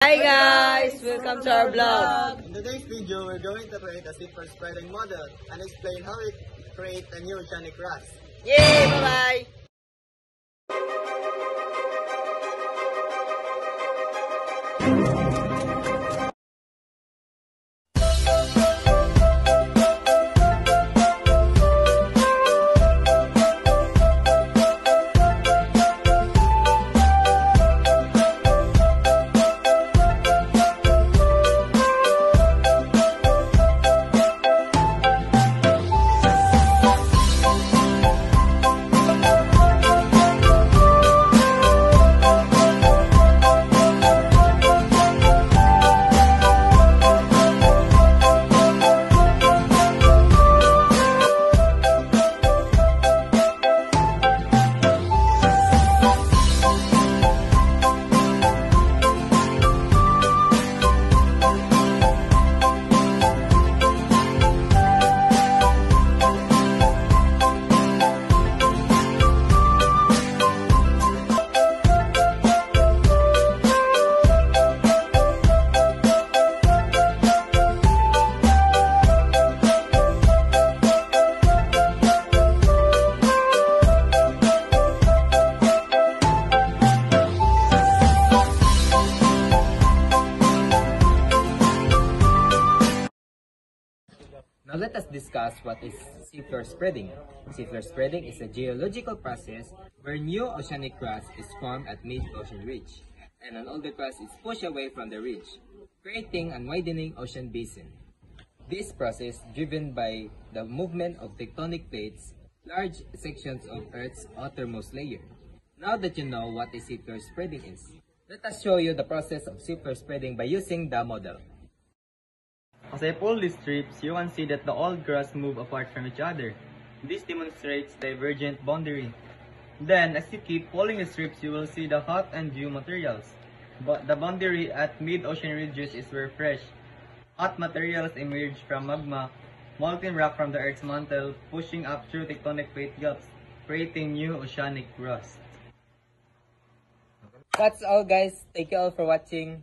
Hi guys! Welcome to our vlog. In today's video, we're going to create a super spreading model and explain how it creates a new oceanic crust. Yay! Bye-bye! Now let us discuss what is seafloor spreading. Seafloor spreading is a geological process where new oceanic crust is formed at mid-ocean ridge, and an older crust is pushed away from the ridge, creating a widening ocean basin. This process, driven by the movement of tectonic plates, large sections of Earth's outermost layer. Now that you know what is seafloor spreading is, let us show you the process of seafloor spreading by using the model. As I pull these strips, you can see that the old crust move apart from each other. This demonstrates divergent boundary. Then, as you keep pulling the strips, you will see the hot and dew materials. But the boundary at mid-ocean ridges is where fresh, hot materials emerge from magma, molten rock from the Earth's mantle, pushing up through tectonic plate gaps, creating new oceanic crust. That's all guys. Thank you all for watching.